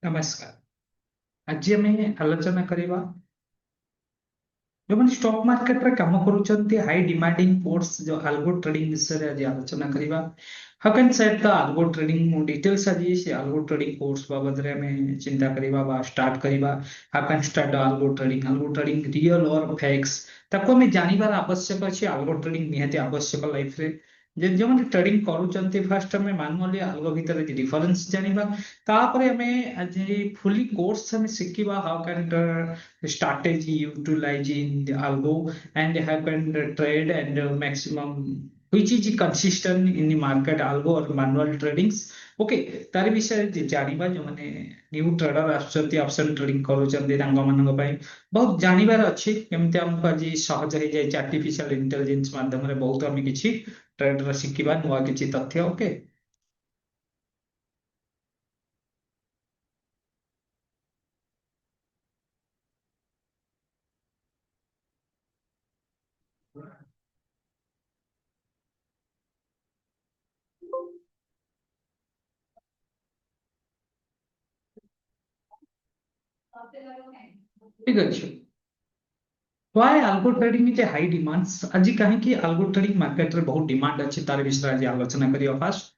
नमस्कार। आज आम आलोचना करवा जो स्टॉक मार्केट रे काम करूछंती हाई डिमांडिंग कोर्स जो अल्गो ट्रेडिंग विषय रे आज आलोचना करवा। How can set the algo trading details आज से अल्गो ट्रेडिंग कोर्स बाबद रे हमें चिंता करवा बा स्टार्ट करवा। How can start the algo trading real और फेक्स ताको हमें जानिबार आवश्यक अछि। अल्गो ट्रेडिंग निहाती आवश्यक लाइफ रे जे जो ट्रेडिंग करूछंती फर्स्ट हमें मैनुअली अल्गो भीतर डिफरेंस जानिबा तापर हमें आज फुली कोर्स हमें शिखिबा how can strategy utilizing the algo and have can trade and maximum which is consistent in the market algo or manual tradings okay तार विषय जानिबा जो माने न्यू ट्रेडर आछंती ऑप्शन ट्रेडिंग करूछंती तांगा मानक पई बहुत जानिबार अछि केमते हमको आज सहज हो जाय आर्टिफिशियल इंटेलिजेंस माध्यम रे बहुत हम किछि ट्रेडर शिखिबा नुवा किछि तथ्य ओके। ठीक अछि। Why algo trading is a high demands आज कहीं कि अल्गो ट्रेडिंग मार्केट रे बहुत डिमांड अछि तार विषय आज आलोचना करियो फास्ट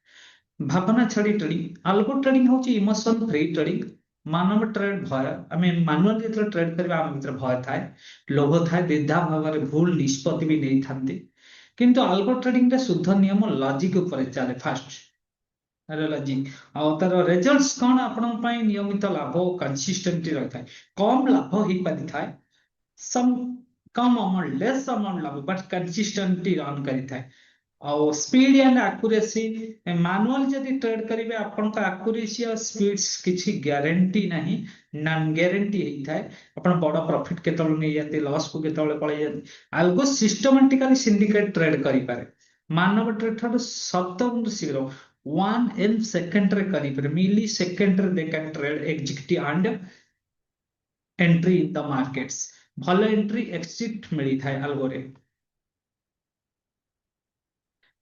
भावना छाड़ी ट्रेडिंग अल्गो ट्रेडिंग होची इमोशन फ्री ट्रेडिंग मानव ट्रेड भय आम मानुअल जो ट्रेड करबा आम भीतर भय थाए लोभ थाए द्विधा भाव में भूल निष्पत्ति भी नहीं थांती किंतु अल्गो ट्रेडिंग रे शुद्ध नियम लॉजिक ऊपर चले फास्ट लॉजिक आ तार रिजल्ट्स कौन आपण नियमित लाभ कंसिस्टेंट रही है कम लाभ हो पारि थाए some कम अमाउंट लेस अमाउंट लाभ बट कंसिस्टेंटली रन करी थाए और स्पीड एंड एक्यूरेसी मैनुअल जदि ट्रेड करेंगे आपन का एक्यूरेसी और स्पीड्स किसी गारंटी नहीं नॉन गारंटी होता है अपन बड़ प्रॉफिट केतल नहीं जाते लॉस को केतल पड़े जाते अल्गो सिस्टमैटिकली सिंडिकेट ट्रेड करि पारे मानव ट्रेड ठाडू सप्तम शीघ्र 1 सेकंड रे करि पारे मिली सेकंड रे they can trade executive and entry in the markets भल एंट्री एक्सिट मिली थाए अल्गोरे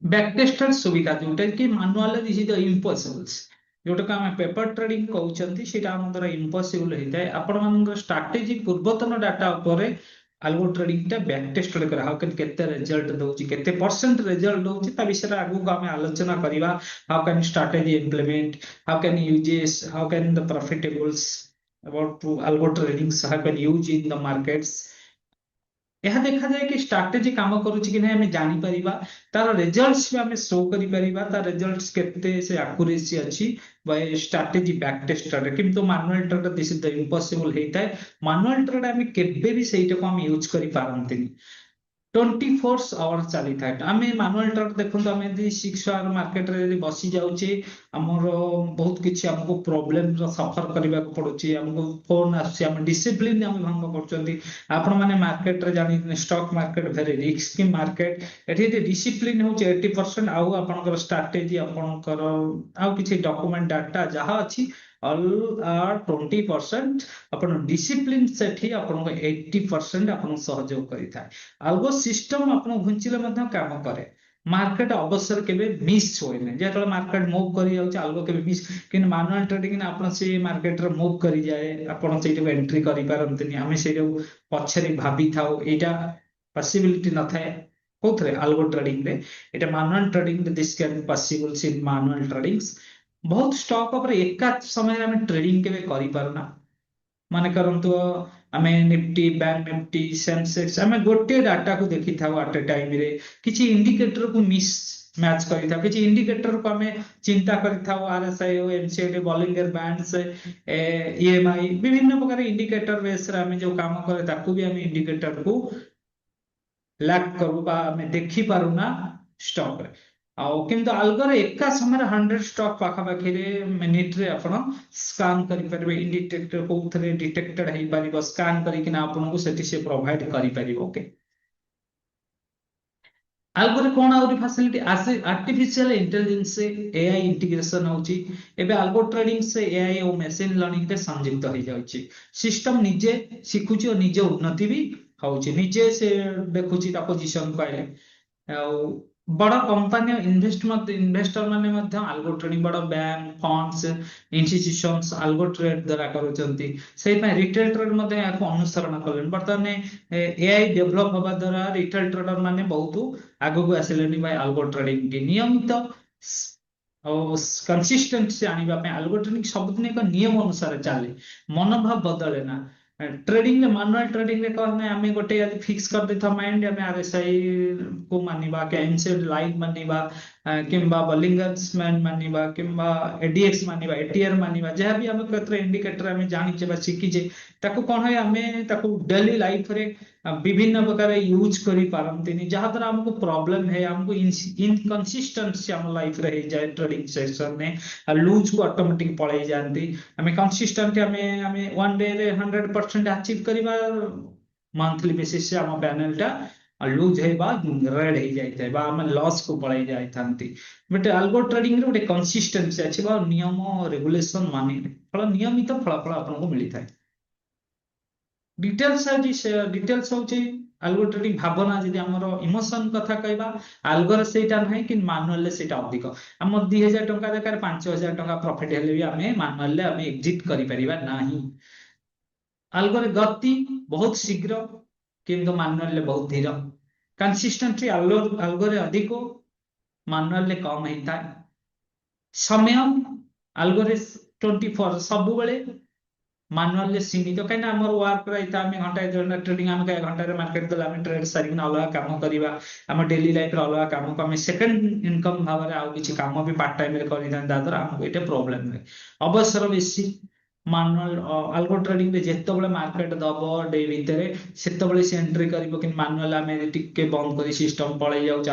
बैकटेस्टेड सुविधा जोटा कि मानुआल दिस इज द इम्पॉसिबल्स जोटा कि आम पेपर ट्रेडिंग कहते हैं आम द्वारा इम्पॉसिबल होता है आपण मान स्ट्राटेजी पूर्वतन डाटा उपर अल्गो ट्रेडिंग टा बैकटेस्टेड करा हाउ कैन केते रिजल्ट दउची केते परसेंट रिजल्ट दउची ता विषय आगु आम आलोचना करबा how can strategy implement how can uses how can the profitables about algo trading how can use in the markets यह देखा जाए कि स्ट्राटेजी काम करुच्ची कि नहीं आम जानीपर तार रिजल्ट्स भी आम शो कर तार रिजल्ट्स केते से एक्यूरेसी अच्छी बाय स्ट्राटेजी बैक टेस्टेड किंतु manual trade this is the impossible होता है मैनुअल ट्रेड आम केबे भी सेटा को आम यूज करि पारंतिनी 24 आवर चली था आम मानुआल ट्रेड देखो आम 6 आवर मार्केट रे बसी जाऊे आमर बहुत किसी आमको प्रोब्लेम सफर करने को पड़ुची आमको फोन आम डिसिप्लिन आम भंग कर मैंने मार्केट रे जानी stock market very risky market ये डिसिप्लिन हूँ 80% आउ आपंकर स्ट्राटेजी आपंकर आउ किसी डॉक्यूमेंट डाटा जहाँ अच्छी ऑल आर 20% अपन डिसिप्लिन सेठी अपन 80% अपन सहयोग करिथा आल्गो सिस्टम अपन घुंचिले मध्य काम करे मार्केट अवसर केबे मिस होय नै जेतले मार्केट मूव करि जाउछ आल्गो केबे मिस किन मैनुअल ट्रेडिंग ने अपन से मार्केट रे मूव करि जाए अपन सेठी एंट्री करि पारंतनी हमें सेठी पछरे भाबी थाओ एटा पॉसिबिलिटी न थाए कोथरे आल्गो ट्रेडिंग रे एटा manual trading this can possible in manual tradings बहुत स्टॉक पर एका समय में ट्रेडिंग के करि पारुना माने करंतु आमे निफ्टी बैंक निफ्टी सेंसेक्स आमे गोटे डाटा को देखि थाउ एट ए टाइम रे किछि इंडिकेटर को मिस मैच करि थाउ किछि इंडिकेटर को आमे चिंता करि थाउ आरएसआई ओ एमसीडी बॉलिंगर बैंड्स ईएमआई विभिन्न प्रकार इंडिकेटर बेस रे आमे जो काम करे ताकू भी आमे इंडिकेटर को लैक करू बा आमे देखि पारुना स्टॉक रे आउ किंतु अल्गोर एका समय 100 स्टॉक पाखापाखि मिनिट रे आपण स्कान करि परबे इंडिकेटर को थरे डिटेक्टेड हेई परिबो स्कान करि किना आपण को सेति से प्रोवाइड करि परिबो ओके अल्गोर कोन आउरी फैसिलिटी आसे आर्टिफिशियल इंटेलिजेंस से एआई इंटीग्रेशन होची एबे अल्गो ट्रेडिंग से एआई और मशीन लर्निंग रे संयुक्त हो जाउची सिस्टम निजे सिखुची और निजे उन्नति भी होची निजे से देखुची ता पोजीशन पाइले बड़ कंपानी इन्वेस्टर माने मध्य आल्गो ट्रेडिंग बड़ बैंक फंड्स इंस्टीट्यूशंस आल्गो ट्रेड द्वारा करूछंती सेहि ପାଇଁ रिटेल ट्रेड मध्य याको अनुसरण कलेन वर्तमान एआई डेवलप होबा द्वारा रिटेल ट्रेडर माने बहुत आगु को आसिलेनी भाई आल्गो ट्रेडिंग की नियमित और कंसिस्टेंसी आनिबा ପାଇଁ आल्गो ट्रेडिंग सबदिन एक नियम अनुसार चले मनोभाव बदले ना ट्रेडिंग मानुअल ट्रेडिंग रे कहने आमे गोटे यदि फिक्स कर देथा माइंड आमे आरएसआई को मानिबा के एमसीएल लाइन मानिबा किंबा बलिंगर्स मैन मानिबा किंबा एडीएक्स मानिबा एटीआर मानिबा जहाँ भी आमे केतरे इंडिकेटर आमे जानिचे बा शिखिचे ताको कोन है आमे ताको डेली लाइफ रे विभिन्न प्रकार यूज करी पारंतिनी जहाँ द्वारा हमको प्रॉब्लम है हमको इनकंसिस्टेंसी हम लाइफ रे हो जाए ट्रेडिंग सेक्शन में लूज को ऑटोमेटिक पळै जानती हमें कंसिस्टेंट हमें वन डे रे 100% अचीव करिबा मंथली बेसिस से हम पैनल टा लूज है बा रेड हो जाए बा हम लॉस को पळै जाय थांती बट अल्गो ट्रेडिंग रे गोटे कंसिस्टेंसी अछि बा नियम रेगुलेशन मानि फल नियमित फलाफल आपनको मिली थाए डिटेल्स डिटेल्स होची आल्गो ट्रेडिंग भावना जदि हमर इमोशन कथा कहबा आल्गोर सेटा नाही कि मानुअल सेटा अधिक हम 2000 टंका जकार 5000 टंका प्रॉफिट हेले भी हमें मानुअल हमें एग्जिट करि परिबा नाही आल्गोर गति बहुत शीघ्र किंतु मानुअल बहुत धीर कंसिस्टेंटली आल्गोरे अधिक मानुअल कम होता समय आल्गोरे 24 सब बेले मानुअल सीमित कहीं आम वर्क रही आम घंटा ट्रेडिंग आम घंटा मार्केट गला ट्रेड सारिक अलग काम करवा आम डेली लाइफ अलग काम को आम सेकेंड इनकम भाव में आउ किसी काम भी पार्ट टाइम द्वारा आमको ये प्रोब्लेम हुए अवसर बेसी मानुअल आल्गो ट्रेडिंग जिते मार्केट दब डे भितर से एंट्री कर मानुअल आम टे बंद कर सिस्टम पलि जाऊँ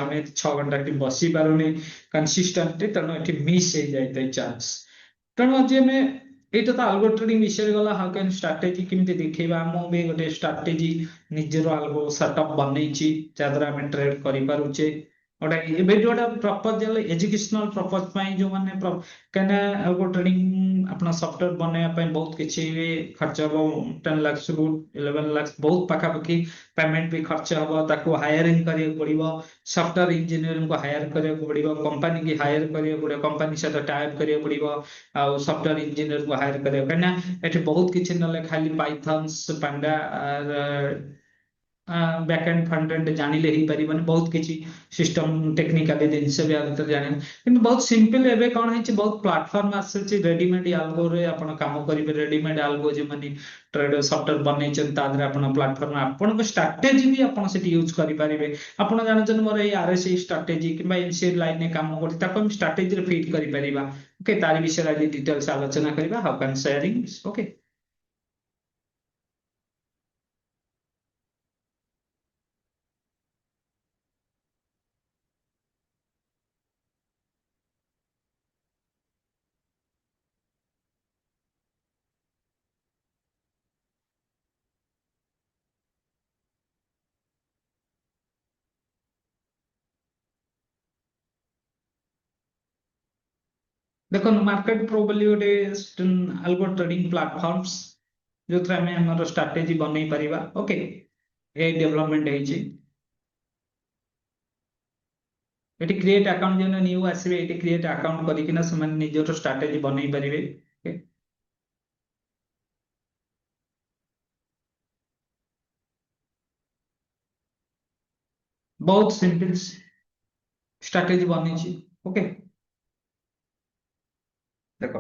6 घंटा बसी पारुनी कंसिस्टेंटली तेणु ये मिस हो जाए चांस तेणु आज आम এইটা তো আলগো ট্রেডিং বিষয়ে গলা হাউ ক্যান স্ট্রাটেজি কেমতি দেখেবা মো भी गोटे स्ट्राटेजी निजर आलगो सेटअप बनैछि जाद्वारा हम ट्रेड करि पारुचे गोटे एबे जोटा प्रपोज एजुकेशनल पर्पज पई जो माने कने आलगो ट्रेडिंग अपना सॉफ्टवेयर बनाया पई बहुत किछि खर्च हो 10 लाख रु 11 लाख बहुत पाखा पाखी पेमेंट भी खर्च हो ताको हायरिंग करिया पड़िबो सॉफ्टवेयर इंजीनियर को हायर करिया पड़िबो कंपनी की हायर करिया पड़िबो कंपनी सहित टाइप करिया पड़िबो आ सॉफ्टवेयर इंजीनियर को हायर करिया कना एठी बहुत किछि नले खाली Pythons panda backend front जानिले ही परिबन बहुत किछि सिस्टम टेक्निकली जिनसे भी आदत जाने किंतु बहुत सिंपल एबे कोन है बहुत प्लेटफॉर्म आसे रेडीमेड आल्गो रे आपण काम करिवे रेडीमेड आल्गो जे माने ट्रेड सॉफ्टवेयर बनै छन तादरे आपण प्लेटफॉर्म आपण को स्ट्रेटजी भी आपण सेठी यूज करि परिबे आपण जानछन मोर ए आरएसआई स्ट्रेटजी किबा एनसीआर लाइन ने काम करति ताको हम स्ट्रेटजी रे फिट करि परिबा ओके तारि विषय रे डिटेल्स आलोचना करिबा हाउ कैन शेयरिंग ओके देखो मार्केट प्रो बोली गोटे आल्गो ट्रेडिंग प्लेटफॉर्म्स जो आम हमर स्ट्रेटजी बनै परिबा ओके ए डेवलपमेंट है ये क्रिएट अकाउंट जो न्यू आसवे ये क्रिएट अकाउंट करके निजर स्ट्रेटजी बनै परिबे बहुत सिंपल स्ट्रेटजी बनी ओके देखो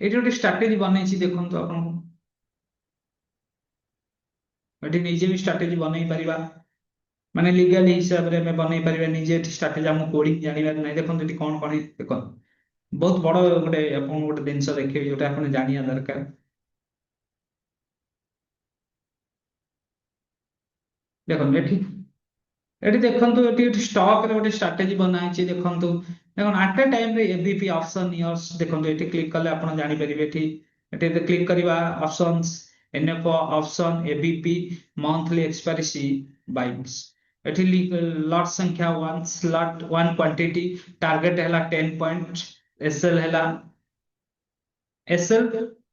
ये गोटे स्ट्रेटजी बनी देखो आपन ये निजे भी स्ट्रेटजी बनै परिबा माने लीगल हिसाब रे में बनै परिबा निजे स्ट्रेटजी हम कोडिंग जानिबार नै देखो ये कौन कौन देखो बहुत बड़ गोटे आपन गोटे जिनस देखिए जोटा आपन जानिया दरकार देखो ये देखो ये स्टॉक रे गोटे स्ट्रेटजी बनाई देखो देखो आट ए टाइम रे एबीपी ऑप्शन इयर्स देखो ये क्लिक कले आप जानी परिबे क्लिक करवा options NFO option ABP monthly expiry buyings एठी लॉट संख्या 1 स्लॉट 1 क्वांटिटी टारगेट हैला 10 पॉइंट एसएल हैला SL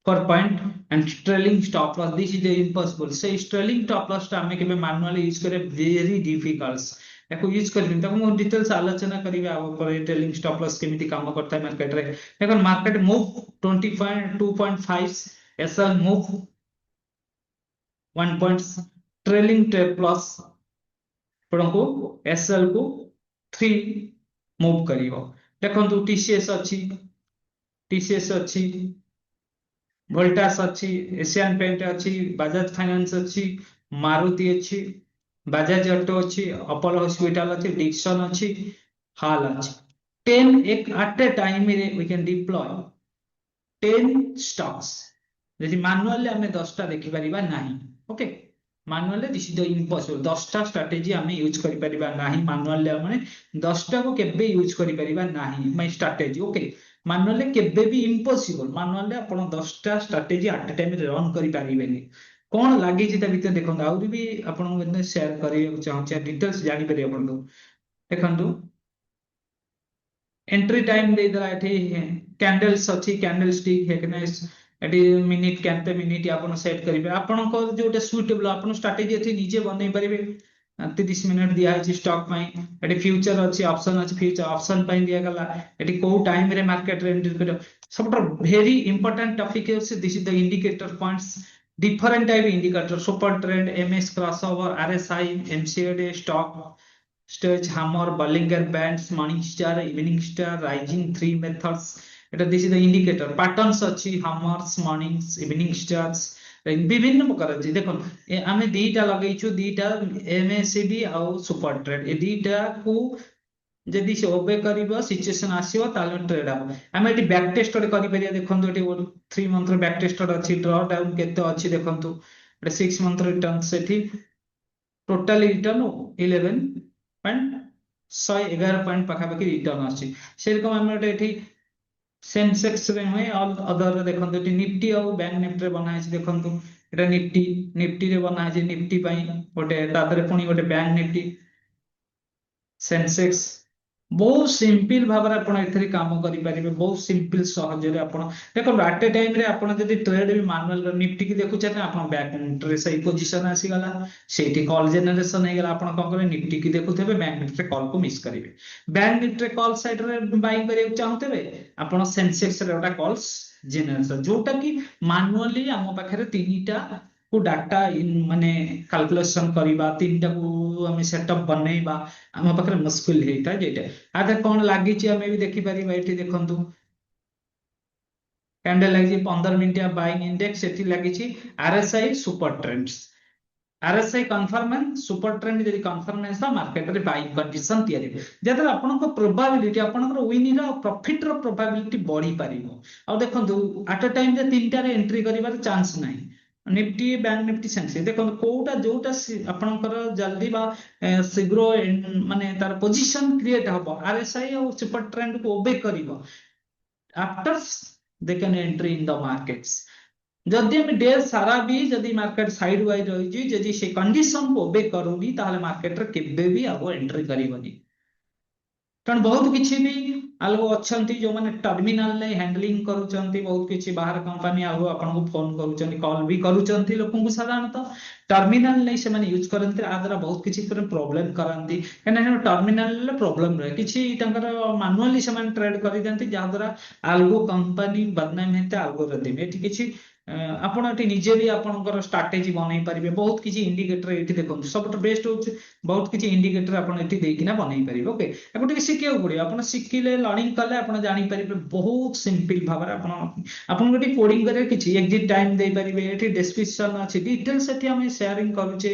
per point and trailing stop loss this is the impossible say trailing stop loss टा हमें के मैनुअली यूज करे very difficult याको use करबिन ताको मो डिटेल्स आलोचना करिवे आ ऊपर ट्रेलिंग स्टॉप लॉस केमिति काम करता है मार्केट रे देखो market move 22.5 SL move 1 point trailing plus आपको एसएल को 3 मूव करिवो देखंतु टीसीएस अच्छी वोल्टास अच्छी एशियन पेंट अच्छी बजाज फाइनेंस अच्छी मारुति अच्छी बजाज ऑटो अच्छी अपोलो हॉस्पिटल अच्छी डिक्सन अच्छी हाल अच्छी 10 एक at a time we can deploy 10 stocks यदि मैनुअली आम 10टा देखिपर ना okay manually this is the impossible 10टा स्ट्रेटेजी आम यूज कर मैनुअली माने 10टा को केबे यूज कर ना माय स्ट्रेटेजी ओके मैनुअली केबे भी इम्पॉसिबल मैनुअली आपण 10टा strategy at a time run करि परिबेनी कौन लगी भीतर देखो आउरी भी आपन शेयर करने चाहूँ डिटेल्स जापर आप देखो एंट्री टाइम देदेला कैंडल्स अच्छी कैंडल स्टिक मिनिट केते मिनिट आप सेट करेंगे आपंकर जो सुइटेबल आप स्ट्राटेजी अच्छी निजे बन पारे 30 मिनट दिखाई स्टॉक फ्यूचर अच्छी ऑप्शन अच्छी फ्यूचर ऑप्शन दिगला कौ टाइम रे मार्केट रे एंट्री कर सब very important topic this is the indicator points different type indicator super trend MS crossover RSI MACD stock stage hammer bollinger bands morning star evening star rising three methods এটা this is the indicator patterns अच्छी hammers mornings evening stars विभिन्न प्रकार अच्छी देखो आमे दीटा लगेइछु दीटा MSCD आ super trade ए दीटा को जदि से ओबे करिवो सिचुएशन आसीबो ताले ट्रेड हम आमे एटी बैक टेस्ट करि परिया देखंतु एटी 3 मंथ रो बैक टेस्ट अछि ड्रॉ डाउन केते अछि देखंतु एटी 6 मंथ रिटर्न सेठी टोटल रिटर्न 11 पॉइंट पाखापाखि रिटर्न आसी सेरकम आम गोटे सेंसेक्स रे हुए ऑल अदर देखंतु एटी निफ्टी और बैंक निफ्टी रे बना है देखंतु एटा निफ्टी रे बना है निफ्टी पई गोटे तादरे पुनी गोटे बैंक निफ्टी सेंसेक्स बहुत सिंपल भाव काम करें बहुत सिंपल सहज देखो एट ए टाइम रे आपन जदि ट्रेड भी मैनुअल निफ्टी की देखुचे आप बैक निफ्टी से पोजीशन आसीगला से कॉल जनरेशन हो गला आपन कोन करे निफ्टी की देखुथेबे बैंक निफ्टी कॉल को मिस करेंगे बैंक निफ्टी कॉल साइड रे बाइंग करियो चाहतेबे आपन सेंसेक्स रे ओटा कॉल्स जनरेशन जोटा कि मैनुअली हम पाखरे तीनटा को डाटा माने कैलकुलेशन करबा तीनटा को हम सेटअप बनेबा हम पाखरे मुश्किल हेता जेटा आधा कौन लगी आम भी देखिपर ये देखु कैंडल लगी 15 मिनट बाइंग इंडेक्स लगी RSI super trends RSI conformance super trend जब कन्फर्मेंस मार्केट रे बाइंग कंडीशन तैयारी जदर आपन प्रोबेबिलिटी आपन विनिंग प्रॉफिट रो प्रोबेबिलिटी बढ़ी पारिबो आ देखंतु एट अ टाइम जे तीनटा रे एंट्री करिवार चांस नाही निफ्टी बैंक निफ्टी सेंसेक्स देखो कोटा जोटा आपनकर जल्दी बा शीघ्र माने तार पोजीशन क्रिएट हबो आरएसआई और सुपर ट्रेंड को ओबे करिवो after they can entry in the markets जदि हम डे सारा भी जदि मार्केट साइड वाइज रही जदि से कंडीशन को ओबे करूनी ताले मार्केट रे केबे भी आगो एंट्री करिवनी कारण बहुत किछि भी आलो अछंती जो माने टर्मिनल ने हैंडलिंग करूचंती बहुत किछि बाहर कंपनी आलो आपन को फोन करूचंती कॉल भी करूचंती लोकन को साधारणतः टर्मिनल नै से माने यूज करंती आदरा बहुत किछि प्रॉब्लम करंती कने टर्मिनल प्रॉब्लम रहे किछि तंकर मैनुअली से माने ट्रेड करि दंती जहाद्वारा आल्गो कंपनी बदनाम हेते एल्गोरिथम एठी किछि आपण एटी निजे भी आपनकर स्ट्रेटजी बनै परिबे बहुत किछि इंडिकेटर एटी देखो सब बेस्ट हो बहुत किछि इंडिकेटर आपण एटी देकिना बनै परिबे ओके एगो टिके सिकियो पड़ियो आपण सिकिले लर्निंग कले आपण जानि परिबे बहुत सिंपल भाबरे आपण गोटे कोडिंग करे किछि एग्जिट टाइम दे परिबे एटी डिस्क्रिप्शन अछि डिटेल्स एटी हम शेयरिंग करूचे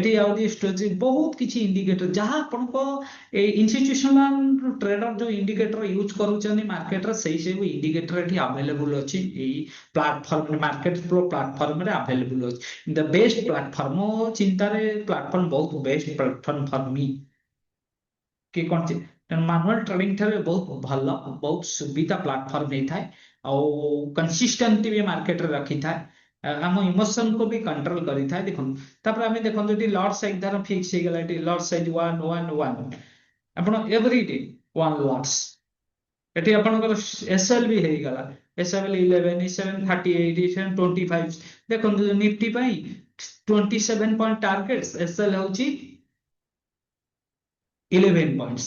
एटी आउडी स्ट्रेटजी बहुत किछि इंडिकेटर जहां आपण को ए इंस्टीट्यूशनल ट्रेडर जो इंडिकेटर यूज करूचनी मार्केट रे सही से इंडिकेटर एटी अवेलेबल अछि a platform market pro platform रे अवेलेबल अछि द बेस्ट प्लेटफॉर्म चिंता रे प्लेटफॉर्म बहुत बेस्ट प्लेटफॉर्म फॉर मी कि कोन छि मैनुअल ट्रेडिंग ठारे बहुत भलो बहुत सुविधा प्लेटफॉर्म हे थाए और कंसिस्टेंट भी मार्केट रे रखी थाए हम इमोशन को भी कंट्रोल करी थाए देखो तापर हमें देखो जदी लॉट साइज धर फिक्स हे गेला लॉट साइज 1 1 1 आपण एवरी डे 1 लॉट्स एटी आपनकर एसएल भी हे गेला एसएल 11 7 38 7 25 देखो निफ्टी पई 27 पॉइंट टारगेट्स एसएल होची 11 points.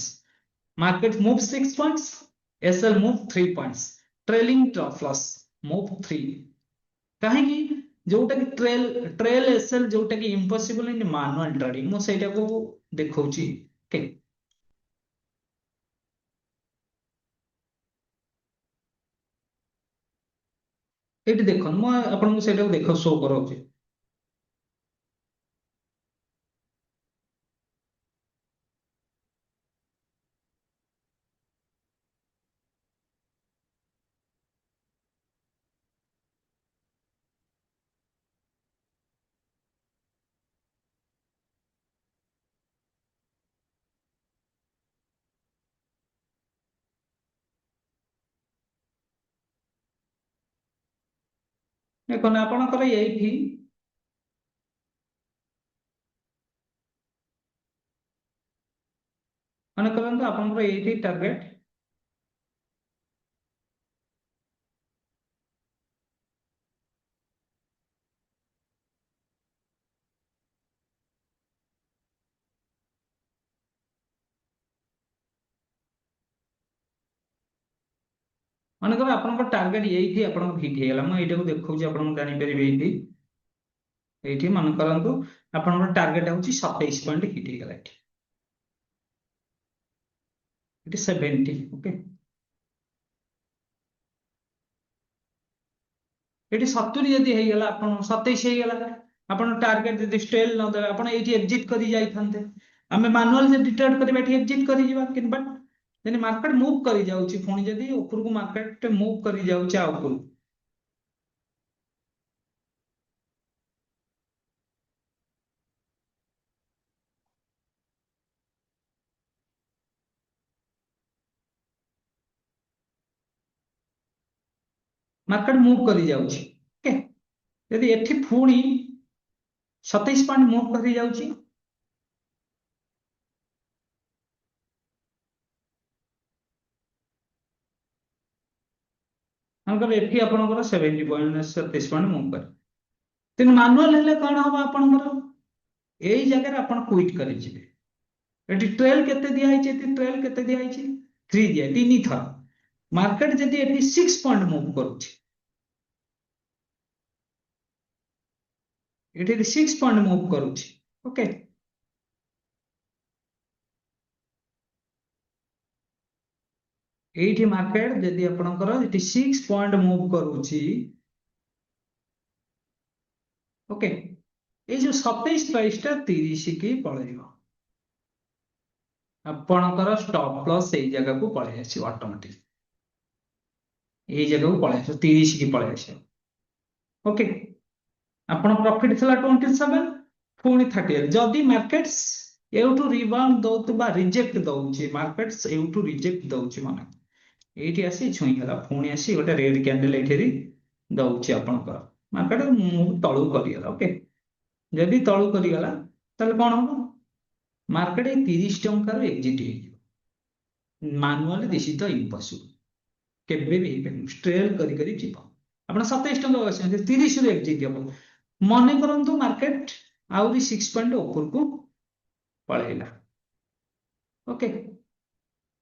Market move 6 points. SL move 3 points. Trailing stop loss move 3. କାହିଁକି ଯୋଉଟା କି ଟ୍ରେଲ ଏସଏଲ ଯୋଉଟା କି ଇମ୍ପସିବଲ ଇନ ମାନୁଆଲ ଟ୍ରେଡିଂ ମୁଁ ସେଇଟାକୁ ଦେଖଉଛି ଓକେ। ଏଇଠି ଦେଖନ୍ତୁ ମୁଁ ଆପଣଙ୍କୁ ସେଇଟାକୁ ଦେଖ ଶୋ କରାଉଛି। ଦେଖନ୍ତୁ ଆପଣଙ୍କର ଏଇଠି ମନେ କରନ୍ତୁ ଆପଣଙ୍କର ଏଇଠି ଟାର୍ଗେଟ ମନେକର ଆପଣଙ୍କ ଟାର୍ଗେଟ ଏଇଠି ଆପଣଙ୍କ ହିଟ୍ ହେଇଗଲା ମୁଁ ଏଇଟାକୁ ଦେଖଉଛି ଆପଣଙ୍କୁ ଜାଣିପାରିବେ ଏଇଠି ମନେ କରନ୍ତୁ ଆପଣଙ୍କର ଟାର୍ଗେଟ ହଉଛି 27 ପଏଣ୍ଟ ହିଟ୍ ହେଇଗଲା ଏଠି 70 ଓକେ। ଏଠି 70 ଯଦି ହେଇଗଲା ଆପଣ 27 ହେଇଗଲା ଆପଣ ଟାର୍ଗେଟ ଯଦି ଷ୍ଟେଲ ନ ଦେବେ ଆପଣ ଏଇଠି ଏକ୍ଜିଟ୍ କରି ଯାଇଥାନ୍ତେ। ଆମେ ମାନୁଆଲ ଯଦି ଟ୍ରେଡ୍ କରିବା ଏଠି ଏକ୍ଜିଟ୍ କରିଯିବା କିନ୍ତୁ ଯଦି ମାର୍କେଟ ମୁଭ୍ କରି ଯାଉଛି ପୁଣି ଯଦି ଉପରକୁ ମାର୍କେଟ ମୁଭ୍ କରି ଯାଉଛି ଆଉ ଉପରକୁ ମାର୍କେଟ ମୁଭ୍ କରି ଯାଉଛି ଓକେ। ଯଦି ଏଠି ପୁଣି 27 ପଏଣ୍ଟ ମୁଭ୍ କରି ଯାଉଛି ମନେକର ଏଠି ଆପଣଙ୍କର 70 ପଏଣ୍ଟ 27 ପଏଣ୍ଟ ମୁଭ୍ କରି ତେଣୁ ମାନୁଆଲ ହେଲେ କଣ ହବ ଆପଣଙ୍କର ଏଇ ଜାଗାରେ ଆପଣ କ୍ୱିଟ୍ କରିଯିବେ। ଏଠି ଟ୍ରେଲ କେତେ ଦିଆହେଇଛି ଏଠି ଟ୍ରେଲ କେତେ ଦିଆହେଇଛି 3 ଦିଆ 3 ଥର ମାର୍କେଟ ଯଦି ଏଠି 6 ପଏଣ୍ଟ ମୁଭ୍ କରୁଛି ଏଠି 6 ପଏଣ୍ଟ ମୁଭ୍ କରୁଛି ଓକେ। ଏଇଠି ମାର୍କେଟ ଯଦି ଆପଣଙ୍କର ଏଠି 6 ପଏଣ୍ଟ ମୁଭ୍ କରୁଛି ଓକେ ଏଇ ଯୋଉ 27 ପ୍ରାଇସ୍ ଟା 30 କି ପଳେଇବ ଆପଣଙ୍କର ଷ୍ଟପ୍ ଲସ୍ ଏଇ ଜାଗାକୁ ପଳେଇ ଆସିବ ଅଟୋମେଟିକ ଏଇ ଜାଗାକୁ ପଳେଇ ଆସିବ 30 କି ପଳେଇ ଆସିବ ଓକେ। ଆପଣ ପ୍ରଫିଟ ଥିଲା 27 ପୁଣି 38 ଯଦି ମାର୍କେଟ ଏଉଠୁ ରିବାଉଣ୍ଡ ଦଉଥିବା ରିଜେକ୍ଟ ଦଉଛି ମାର୍କେଟ ଏଉଠୁ ରିଜେକ୍ଟ ଦଉଛି ମାନେ ଏଇଠି ଆସି ଛୁଇଁଗଲା ପୁଣି ଆସି ଗୋଟେ ରେଡ୍ କ୍ୟାଣ୍ଡେଲ ଏଇଠି ଦଉଛି ଆପଣଙ୍କର ମାର୍କେଟ ମୁଁ ତଳକୁ କରିଗଲା ଓକେ। ଯଦି ତଳୁ କରିଗଲା ତାହେଲେ କଣ ହବ ମାର୍କେଟ ଏଇ 30 ଟଙ୍କାରୁ ଏକ୍ଜିଟ୍ ହେଇଯିବ manually this is the impossible କେବେ ବି ହେଇପାରିବ ଷ୍ଟ୍ରେଲ କରି କରି ଯିବ ଆପଣ 27 ଟଙ୍କା ବସିଛନ୍ତି 30 ରୁ ଏକ୍ଜିଟ୍ ହବ ମନେ କରନ୍ତୁ ମାର୍କେଟ ଆହୁରି 6 ପଏଣ୍ଟ ଉପରକୁ ପଳେଇଲା ଓକେ।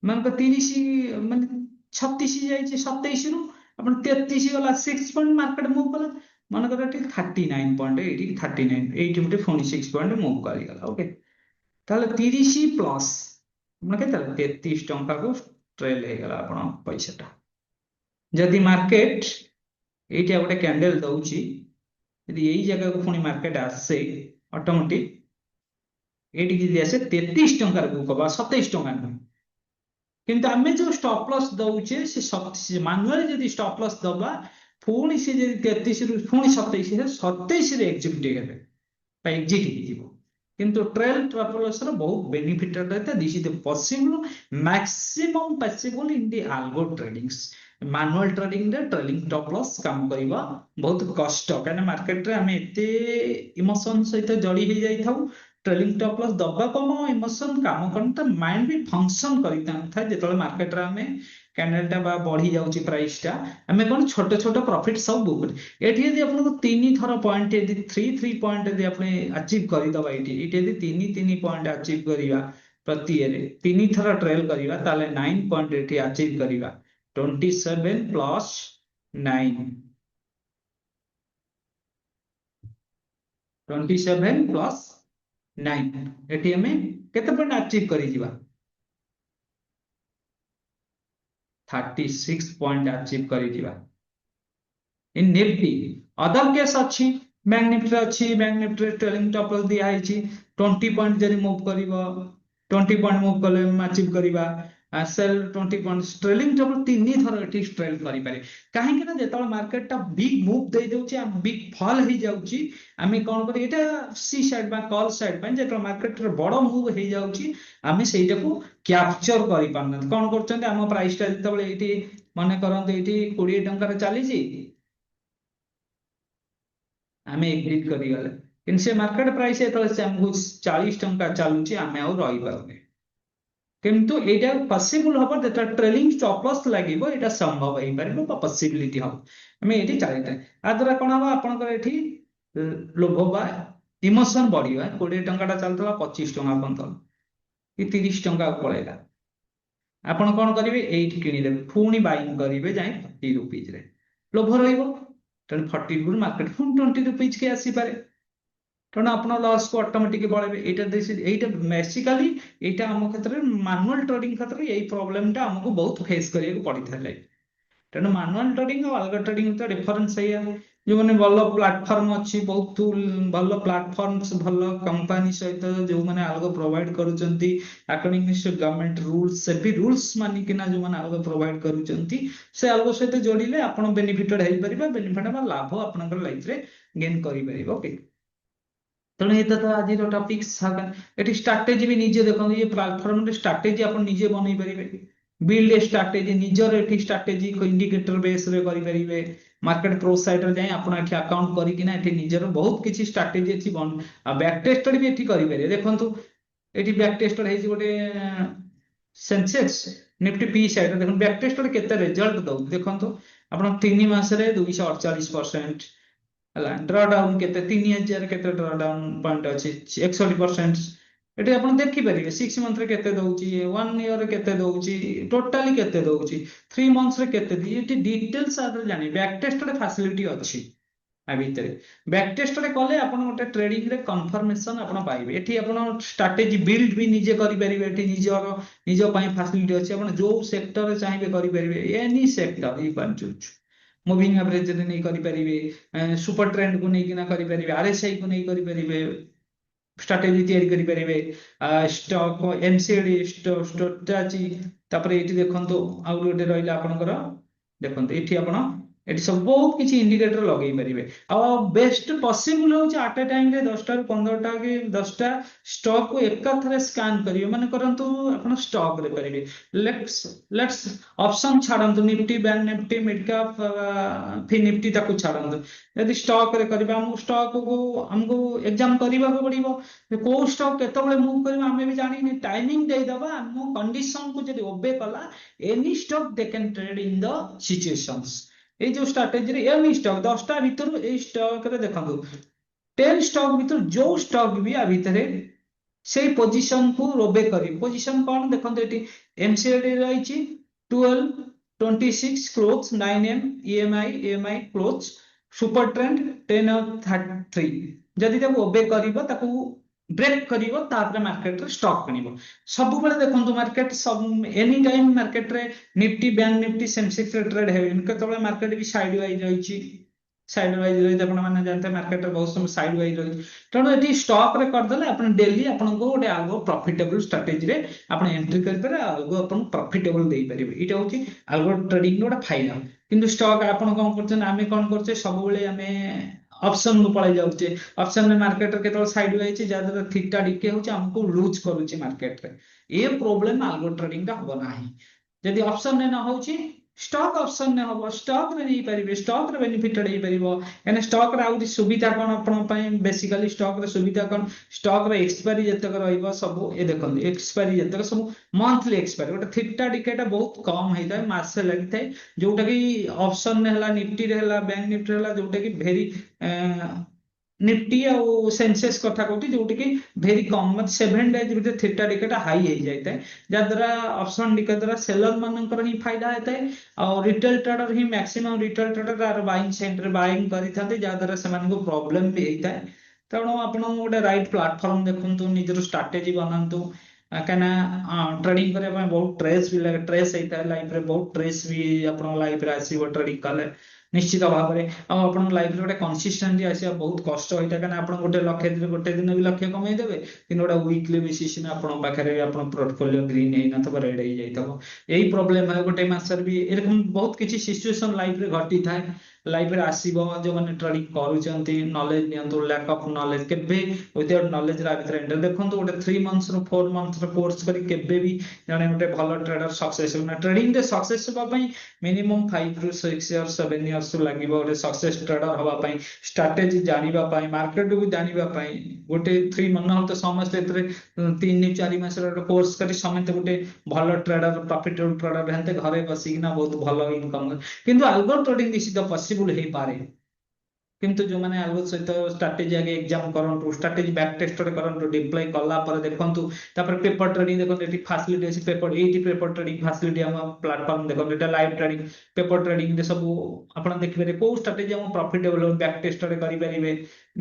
ମାନେ 30 ମାନେ 36 ଯାଇଛି 27 ରୁ ଆପଣ 33 ଗଲା 6 ପଏଣ୍ଟ ମାର୍କେଟ ମୁଭ୍ କଲା ମନେକର ଏଠି 39 ପଏଣ୍ଟ ଏଇଠି 39 ଏଇଠି ଗୋଟେ ପୁଣି 6 ପଏଣ୍ଟ ମୁଭ୍ କରିଗଲା ଓକେ। ତାହେଲେ 30 ପ୍ଲସ୍ ମାନେ କେତେ 33 ଟଙ୍କାକୁ ଟ୍ରେଲ ହେଇଗଲା ଆପଣ ପଇସାଟା। ଯଦି ମାର୍କେଟ ଏଇଠି ଗୋଟେ କ୍ୟାଣ୍ଡେଲ ଦଉଛି ଯଦି ଏଇ ଜାଗାକୁ ପୁଣି ମାର୍କେଟ ଆସେ ଅଟୋମେଟିକ ଏଇଠିକି ଯଦି ଆସେ 33 ଟଙ୍କାର ବୁକ୍ ହବ 27 ଟଙ୍କା ନୁହେଁ କିନ୍ତୁ ଆମେ ଯୋଉ ଷ୍ଟପ୍ ଲସ୍ ଦଉଛେ ସେ ମାନୁଆଲି ଯଦି ଷ୍ଟପ୍ ଲସ୍ ଦବା ପୁଣି ସେ ଯଦି 33 ରୁ ପୁଣି 27 ରେ ଏକ୍ଜିକ୍ୟୁଟ ହେବେ ବା ଏକ୍ଜିଟ୍ ହେଇଯିବ କିନ୍ତୁ ଟ୍ରେଲ ଟ୍ରାଭେଲର୍ସ ର ବହୁତ ବେନିଫିଟ ରହିଥାଏ this is possible maximum possible in the algo tradings manual trading ରେ ଟ୍ରେଲିଂ ଷ୍ଟପ୍ ଲସ୍ କାମ କରିବା ବହୁତ କଷ୍ଟ କାହିଁକିନା ମାର୍କେଟରେ ଆମେ ଏତେ ଇମୋସନ ସହିତ ଜଡି ହେଇଯାଇଥାଉ ଟ୍ରେଲିଂ ଷ୍ଟପ୍ ଲସ୍ ଦବାକୁ ଆମ ଇମୋସନ କାମ କରନ୍ତି ତା ମାଇଣ୍ଡ ବି ଫଙ୍କସନ କରିଥାଏ ଯେତେବେଳେ ମାର୍କେଟରେ ଆମେ କ୍ୟାଣ୍ଡେଲ ଟା ବା ବଢି ଯାଉଛି ପ୍ରାଇସ୍ ଟା ଆମେ କଣ ଛୋଟ ଛୋଟ ପ୍ରଫିଟ ସବୁ ବୁକ୍ କରୁ ଏଠି ଯଦି ଆପଣଙ୍କୁ 3 ଥର ପଏଣ୍ଟ ଯଦି 3 ପଏଣ୍ଟ ଯଦି ଆପଣ ଆଚିଭ୍ କରିଦବା ଏଇଠି ଯଦି 3 ପଏଣ୍ଟ ଆଚିଭ୍ କରିବା प्रति इयर 3 थर ट्रेल करिवा ताले 9 पॉइंट एठी अचीव करिवा 27 प्लस 9 27 प्लस 9 एठी हमें केते पॉइंट अचीव करि जिवा 36 पॉइंट अचीव करि जिवा इन निफ्टी अदर केस अच्छी बैंक निफ्टी अच्छी बैंक निफ्टी ट्रेलिंग टॉप दिया है 20 पॉइंट जरी मूव करिवो 20 पॉइंट मूव कले अचीव करिवा सेल 20 पॉइंट ट्रेलिंग टॉप 3 थर एटी ट्रेल करि पारे काहे कि ना जेतल मार्केट टा बिग मूव दे देउची आ बिग फॉल ही जाउची आमे कोन करी एटा सी साइड बा कॉल साइड बा जेतल मार्केट रे बड़ मूव हे जाउची आमे सेटा को कैप्चर करि पारना कोन करचंते हम प्राइस टा जेतबले एटी माने करंते एटी 20 टंका रे चली जी आम एग्जिट करीगले कि से मार्केट प्राइस हमको 40 टंका चलुची आम आउ रही पारे किंतु एटा पॉसिबल हम जो ट्रेलिंग स्टॉप लॉस लगे यहाँ संभव हो पार पॉसिबिलिटी हम आम ये चलता आ द्वारा कौन हम आपंकर लोभ बा इमोशन बढ़िया 20 टंका चलता 25 टंका पर्यटन कि 30 टंका पलैला आपड़ कौन करेंगे ये किणदे पुणी बाइंग करेंगे जाए 40 रुपीज लोभ रहा 40 रु मार्केट पुणी 20 रुपीज के आसीपे तेणु आप लॉस को ऑटोमेटिक पड़े यहाँ बेसिकली यहाँ आम क्षेत्र में मैनुअल ट्रेडिंग क्षेत्र में यही प्रोब्लेम टा हमको बहुत फेस करिया पड़ता है तेणु मैनुअल ट्रेडिंग और अलग ट्रेडिंग तो डिफरेंस या जो मैंने भल प्लाटफर्म अच्छी बहुत भल प्लाटफर्म्स भल कंपनी सहित जो मैंने अलग प्रोवाइड करुँच अकॉर्डिंग गवर्नमेंट रूल्स से भी रूल्स मानिकिना जो मैंने अलग प्रोवाइड करुँच से अलग सहित जोड़िले आप बेनिफिटेड हो पारे बेनिफिट लाभ आप लाइफ रे गेन करें ओके तेणु ये तो आज टॉपिक ये स्ट्राटेजी भी निजे देखो ये प्लाटफर्म स्ट्राटेजी आप निजे बनई पारे बिल्ड ए स्ट्राटेजी निजर एठी स्ट्राटेजी को इंडिकेटर बेस रे करि परिबे मार्केट प्रो साइट रे जाई आपण एठी अकाउंट करि किना एठी निजर बहुत किछि स्ट्राटेजी अछि बन आ बैक टेस्टेड भी एठी करि परिबे देखंतु एठी बैक टेस्टेड हे गोटे सेंसेक्स निफ्टी पी साइड रे देखन बैक टेस्टेड केते रिजल्ट दउ देखंतु आपण 3 मास रे 248% हला ड्रॉडाउन केते 3000 केते ड्रॉडाउन पॉइंट अछि 61% एटी आपण देखि परिबे 6 मंथ रे केते दउची 1 ईयर रे केते दउची टोटली केते दउची 3 मंथ्स रे केते दी एटी डिटेल्स आदर जानि बैक टेस्ट रे फैसिलिटी अछि आ भीतर बैक टेस्ट रे कले आपण ओटे ट्रेडिंग रे कंफर्मेशन आपण पाइबे एटी आपण स्ट्रेटजी बिल्ड भी निजे करि परिबे एटी निजर निजो पई फैसिलिटी अछि आपण जो सेक्टर रे चाहिबे करि परिबे एनी सेक्टर ई पंचुच मूविंग एवरेज रे नहीं करि परिबे सुपर ट्रेंड को नहीं किना करि परिबे आरएसआई को नहीं करि परिबे स्ट्राटेजी तैयारी करि परिबे स्टॉक एमसीडी स्ट्रेटजी तापर एटी देखंतो आउ गोटे रहिला आपनकर देखंतो एटी आपण एटी सब बहुत किछि इंडिकेटर लगै परिबे आ बेस्ट पॉसिबल हो एट ए टाइम रे 10 टा 15 टा के 10 टा स्टॉक को एक थरे स्कैन करियो माने करंतु आपण स्टॉक रे करिवे लेट्स ऑप्शन छाडंतु Nifty bank Nifty mid cap फि निफ्टी ताको छाडंतु यदि स्टॉक रे करबा हम स्टॉक को हमको एग्जाम करबा को पड़िबो को स्टॉक केतबेले मूव करबा हमें भी जानि टाइमिंग दे दबा हम कंडीशन को जदि ओबे कला any stock they can trade in the situations ये जो स्ट्रेटेजी रे एनी स्टॉक 10 टा भीतर ए स्टॉक रे देखंतु 10 स्टॉक भीतर जो स्टॉक भी आ भीतर से पोजीशन को रोबे करी पोजीशन कौन देखंतु एटी एमसीडी रहिछि 12 26 close 9M EMI close super trend 10 और 33 जदि ताको ओबे करिवो ताको ब्रेक करिवो तापर मार्केट रे स्टॉक किनिवो सब बेले देखंतु मार्केट सब एनी टाइम मार्केट रे निफ्टी बैंक निफ्टी सेंसेक्स रे ट्रेड हेबिन केतबे मार्केट भी साइड वाइज रहिछि साइड वाइज रहि आपण माने जानते मार्केट रे बहुत समय साइड वाइज रहि तेणु एटी स्टॉक रे कर देले आपण डेली आपण को गोटे आगो प्रॉफिटेबल स्ट्रेटजी रे आपण एंट्री कर पारे आगो आपण प्रॉफिटेबल देई परिबे इटा होची आगो ट्रेडिंग गोटे फायदा किंतु स्टॉक आपण कोन करछन आमे कोन करछे सब बेले आमे ऑप्शन को पळाई जाउचे ऑप्शन में मार्केट रे केतल साइड वाइज जादर थीटा डिके होचे हमको लूज करूची मार्केट रे ए प्रॉब्लम आल्गो ट्रेडिंग का हो नाही यदि ऑप्शन ने ना होची स्टॉक ऑप्शन ने हो स्टॉक रे नहीं परिबे स्टॉक रे बेनिफिटेड हे परिबो एने स्टॉक रे आउदी सुविधा कोन आपण पय बेसिकली स्टॉक रे सुविधा कोन स्टॉक रे एक्सपायरी जतक रहइबो सब ए देखन एक्सपायरी जतक सब मंथली एक्सपायरी गोटे थीटा डिकेटा बहुत कम हेता मासे लगिथे जोटा कि ऑप्शन ने हला निफ्टी रे हला बैंक निफ्टी रे हला जोटा कि वेरी निफ्टी ଆଉ सेंसेक्स କଥା କହୁଛି ଯୋଉଠି କି ଭେରି କମ ମାନେ 7 days ଭିତରେ ଥିଟା ଟିକେଟ ହାଇ ହେଇଯାଇଥାଏ ଯାହାଦ୍ୱାରା ଅପସନ ଟିକେଟ ଦ୍ୱାରା ସେଲର ମାନଙ୍କର ହିଁ ଫାଇଦା ହେଇଥାଏ ଆଉ ରିଟେଲ ଟ୍ରେଡର ହିଁ ମ୍ୟାକ୍ସିମମ୍ ରିଟେଲ ଟ୍ରେଡର ତାର ବାଇଂ ସାଇଡରେ ବାଇଂ କରିଥାନ୍ତି ଯାହାଦ୍ୱାରା ସେମାନଙ୍କୁ ପ୍ରୋବ୍ଲେମ ବି ହେଇଥାଏ ତେଣୁ ଆପଣ ଗୋଟେ ରାଇଟ୍ ପ୍ଲାଟଫର୍ମ ଦେଖନ୍ତୁ ନିଜର ଷ୍ଟ୍ରାଟେଜି ବନାନ୍ତୁ କାହିଁକିନା ଟ୍ରେଡିଂ କରିବା ପାଇଁ ବହୁତ ଟ୍ରେସ୍ ବି ଲାଗେ ଟ୍ରେସ୍ ହେଇଥାଏ ଲାଇଫରେ ବହୁତ ଟ୍ରେସ୍ ବି ଆପଣଙ୍କ ଲାଇଫରେ ଆସିବ ଟ୍ରେଡିଂ କଲେ ନିଶ୍ଚିତ ଭାବରେ ଆଉ ଆପଣଙ୍କ ଲାଇଫରେ ଗୋଟେ କନସିଷ୍ଟେନ୍ସି ଆସିବା ବହୁତ କଷ୍ଟ ହୋଇଥାଏ କାରଣ ଆପଣ ଗୋଟେ ଲକ୍ଷ୍ୟ ଗୋଟେ ଦିନ ବି ଲକ୍ଷ୍ୟ କମେଇ ଦେବେ କିନ୍ତୁ ଗୋଟେ ୱିକଲି ବେସିସ୍ ଆପଣଙ୍କ ପାଖରେ ଆପଣ ପୋର୍ଟଫୋଲିଓ ଗ୍ରୀନ ହେଇନଥିବ ରେଡ୍ ହେଇଯାଇଥିବ ଏଇ ପ୍ରୋବ୍ଲେମ ଗୋଟେ ମାସରେ ବି ଏରକମ ବହୁତ କିଛି ସିଚୁଏସନ ଲାଇଫରେ ଘଟିଥାଏ ଲାଇଫରେ ଆସିବ ଯୋଉମାନେ ଟ୍ରେଡିଂ କରୁଛନ୍ତି ନଲେଜ ନିଅନ୍ତୁ ଲ୍ୟାକ୍ ଅଫ୍ ନଲେଜ କେବେ ୱିଦାଉଟ୍ ନଲେଜ ଆ ଭିତରେ ଏଣ୍ଟର ଦେଖନ୍ତୁ ଗୋଟେ 3 months ରୁ 4 months ର କୋର୍ସ କରି କେବେ ବି ଜଣେ ଗୋଟେ ଭଲ ଟ୍ରେଡର ସକ୍ସେସ ହେଉନା ଟ୍ରେଡିଂ ରେ ସକ୍ସେସ ହେବା ପାଇଁ ମିନିମମ୍ 5 ରୁ 6 years 7 years ଲାଗିବ ଗୋଟେ ସକ୍ସେସ ଟ୍ରେଡର ହବା ପାଇଁ ଷ୍ଟ୍ରାଟେଜି ଜାଣିବା ପାଇଁ ମାର୍କେଟକୁ ଜାଣିବା ପାଇଁ ଗୋଟେ 3 month ନହେଲେ ତ ସମସ୍ତେ ଏଥିରେ 3 4 ମାସର ଗୋଟେ କୋର୍ସ କରି ସମସ୍ତେ ଗୋଟେ ଭଲ ଟ୍ରେଡର ପ୍ରଫିଟେବଲ ଟ୍ରେଡର ହେନ୍ତେ ଘରେ ବସିକିନା ବହୁତ ଭଲ ଇନକମ କିନ୍ତୁ ଆଲଗୋ ଟ୍ରେଡିଂ ନିଶ୍ଚିତ ପସିବୁଲ ହେଇପାରେ କିନ୍ତୁ ଯୋଉମାନେ ଆଲଗୋ ସହିତ ଷ୍ଟ୍ରାଟେଜି ଆଗେ ଏକ୍ଜାମ କରନ୍ତୁ ଷ୍ଟ୍ରାଟେଜି ବ୍ୟାକ୍ ଟେଷ୍ଟ କରନ୍ତୁ ଡିପ୍ଲୟ କଲା ପରେ ଦେଖନ୍ତୁ ତାପରେ ପେପର ଟ୍ରେଡିଂ ଦେଖନ୍ତୁ ଏଠି ଫାସିଲିଟି ଅଛି ପେପର ଏଇଠି ପେପର ଟ୍ରେଡିଂ ଫାସିଲିଟି ଆମ ପ୍ଲାଟଫର୍ମ ଦେଖନ୍ତୁ ଏଟା ଲାଇଭ ଟ୍ରେଡିଂ ପେପର ଟ୍ରେଡିଂ ରେ ସବୁ ଆପଣ ଦେଖିପାରିବେ କୋଉ ଷ୍ଟ୍ରାଟେଜି ଆମ ପ୍ରଫିଟେବଲ ବ୍ୟାକ୍ ଟେଷ୍ଟ କରିପାରିବେ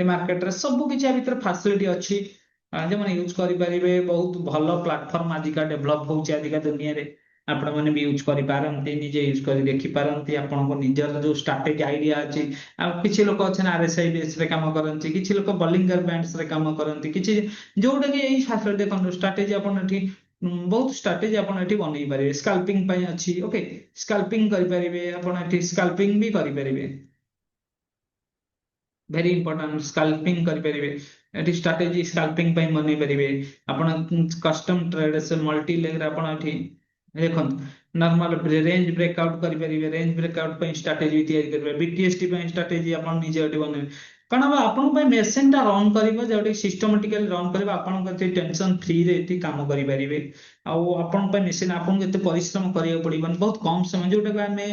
ମାର୍କେଟରେ ସବୁ କିଛି ଆ ଭିତରେ ଫାସିଲିଟି ଅଛି ଯେଉଁମାନେ ୟୁଜ କରିପାରିବେ ବହୁତ ଭଲ ପ୍ଲାଟଫର୍ମ ଆଜିକା ଡେଭଲପ ହଉଛି ଆଜିକା ଦୁନିଆରେ ଆପଣ ମାନେ ବି ୟୁଜ କରିପାରନ୍ତି ନିଜେ ୟୁଜ କରି ଦେଖିପାରନ୍ତି ଆପଣଙ୍କ ନିଜର ଯୋଉ ଷ୍ଟ୍ରାଟେଜି ଆଇଡିଆ ଅଛି ଆଉ କିଛି ଲୋକ ଅଛନ୍ତି ଆରଏସଆଇ ବେସ୍ ରେ କାମ କରନ୍ତି କିଛି ଲୋକ ବଲିଙ୍ଗର ବ୍ୟାଣ୍ଡସ୍ ରେ କାମ କରନ୍ତି କିଛି ଯୋଉଟା କି ଏଇ ଶାସ୍ତ୍ର ଦେଖନ୍ତୁ ଷ୍ଟ୍ରାଟେଜି ଆପଣ ଏଠି ବହୁତ ଷ୍ଟ୍ରାଟେଜି ଆପଣ ଏଠି ବନେଇ ପାରିବେ ସ୍କାଲ୍ପିଂ ପାଇଁ ଅଛି ଓକେ ସ୍କାଲ୍ପିଂ କରିପାରିବେ ଆପଣ ଏଠି ସ୍କାଲ୍ପିଂ ବି କରିପାରିବେ ଭେରି ଇମ୍ପୋର୍ଟାଣ୍ଟ ସ୍କାଲ୍ପିଂ କରିପାରିବେ ଏଠି ଷ୍ଟ୍ରାଟେଜି ସ୍କାଲ୍ପିଂ ପାଇଁ ବନେଇ ପାରିବେ ଆପଣ କଷ୍ଟମ ଟ୍ରେଡ୍ ମଲ୍ଟି ଲେଗରେ ଆପଣ ଏଠି ଦେଖନ୍ତୁ ନର୍ମାଲ ରେଞ୍ଜ ବ୍ରେକଆଉଟ କରିପାରିବେ ରେଞ୍ଜ ବ୍ରେକଆଉଟ ପାଇଁ ଷ୍ଟ୍ରାଟେଜି ତିଆରି କରିପାରିବେ ବିଟିଏସଟି ପାଇଁ ଷ୍ଟ୍ରାଟେଜି ଆପଣ ନିଜେ ଏଠି ବନେଇବେ କାରଣ ଆପଣଙ୍କ ପାଇଁ ମେସିନ ଟା ରନ୍ କରିବ ଯୋଉଠି ସିଷ୍ଟମାଟିକାଲି ରନ୍ କରିବ ଆପଣଙ୍କ ଏତେ ଟେନସନ ଫ୍ରିରେ ଏଠି କାମ କରିପାରିବେ ଆଉ ଆପଣଙ୍କ ପାଇଁ ମେସିନ ଆପଣଙ୍କୁ ଏତେ ପରିଶ୍ରମ କରିବାକୁ ପଡିବନି ବହୁତ କମ ସମୟ ଯୋଉଟାକୁ ଆମେ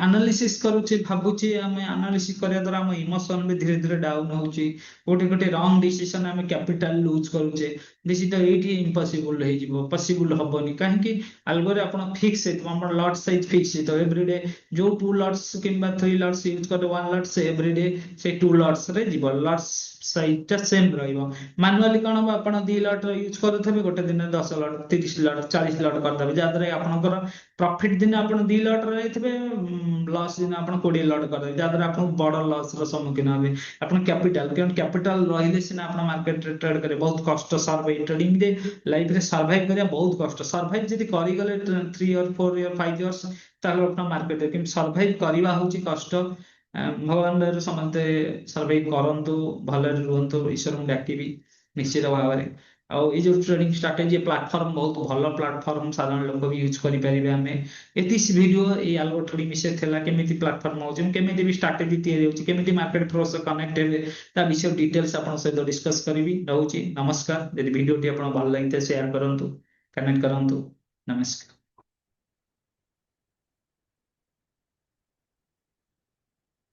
ଆନାଲିସିସ୍ କରୁଛେ ଭାବୁଛେ ଆମେ ଆନାଲିସିସ୍ କରିବା ଦ୍ୱାରା ଆମ ଇମୋସନ ବି ଧୀରେ ଧୀରେ ଡାଉନ ହଉଛି ଗୋଟେ ଗୋଟେ ରଙ୍ଗ ଡିସିସନ ଆମେ କ୍ୟାପିଟାଲ ଲୁଜ କରୁଛେ ନିଶ୍ଚିତ ଏଇଠି ଇମ୍ପସିବୁଲ ହେଇଯିବ ପସିବୁଲ ହବନି କାହିଁକି ଆଲଗୋରେ ଆପଣ ଫିକ୍ସ ହେଇଥିବ ଆମର ଲଟ୍ ସାଇଜ ଫିକ୍ସ ହେଇଥିବ ଏଭ୍ରିଡେ ଯୋଉ 2 lots କିମ୍ବା 3 lots ୟୁଜ କରେ 1 lot ସେ ଏଭ୍ରିଡେ ସେ 2 lots ରେ ଯିବ ଲଟ୍ସ ସାଇଜ ଟା ସେମ୍ ରହିବ ମାନୁଆଲି କଣ ହବ ଆପଣ 2 lot ୟୁଜ କରୁଥିବେ ଗୋଟେ ଦିନ 10 lot 30 lot 40 lot କରିଦେବେ ଯାହାଦ୍ୱାରା ଆପଣଙ୍କର ପ୍ରଫିଟ ଦିନ ଆପଣ 2 lot ରହିଥିବେ ଲସ୍ ଦିନ ଆପଣ 20 lot କରିଦେବେ ଯାହାଦ୍ୱାରା ଆପଣଙ୍କୁ ବଡ ଲସ୍ ର ସମ୍ମୁଖୀନ ହେବେ ଆପଣ କ୍ୟାପିଟାଲ କାରଣ କ୍ୟାପିଟାଲ ରହିଲେ ସିନା ଆପଣ ମାର୍କେଟରେ ଟ୍ରେଡ୍ କରିବେ ବହୁତ କଷ୍ଟ ସର୍ଭାଇଭ ଟ୍ରେଡିଂ ରେ ଲାଇଫରେ ସର୍ଭାଇଭ କରିବା ବହୁତ କଷ୍ଟ ସର୍ଭାଇଭ ଯଦି କରିଗଲେ 3 or 4 or 5 years ତାହେଲେ ଆପଣ ମାର୍କେଟରେ କିନ୍ତୁ ସର୍ଭାଇଭ କରିବା ହଉଛି କଷ୍ଟ ଭଗବାନ ଦୟାରୁ ସମସ୍ତେ ସର୍ଭାଇଭ କରନ୍ତୁ ଭଲରେ ରୁହନ୍ତୁ ଈଶ୍ୱରଙ୍କୁ ଡାକିବି ନିଶ୍ଚିତ ଭାବରେ ଆଉ ଏଇ ଯୋଉ ଟ୍ରେଡିଂ ଷ୍ଟ୍ରାଟେଜି ପ୍ଲାଟଫର୍ମ ବହୁତ ଭଲ ପ୍ଲାଟଫର୍ମ ସାଧାରଣ ଲୋକ ବି ୟୁଜ କରିପାରିବେ ଆମେ ଏତିକି ଭିଡିଓ ଏଇ ଆଲଗୋ ଟ୍ରେଡିଂ ବିଷୟରେ ଥିଲା କେମିତି ପ୍ଲାଟଫର୍ମ ହଉଛି କେମିତି ବି ଷ୍ଟ୍ରାଟେଜି ତିଆରି ହଉଛି କେମିତି ମାର୍କେଟ ପ୍ରୋ ସହ କନେକ୍ଟ ହେବେ ତା ବିଷୟରେ ଡିଟେଲ୍ସ ଆପଣଙ୍କ ସହିତ ଡିସ୍କସ କରିବି ରହୁଛି ନମସ୍କାର ଯଦି ଭିଡିଓଟି ଆପଣଙ୍କୁ ଭଲ ଲାଗିଥାଏ ସେୟାର କରନ୍ତୁ କନେକ୍ଟ କରନ୍ତୁ ନମସ୍କାର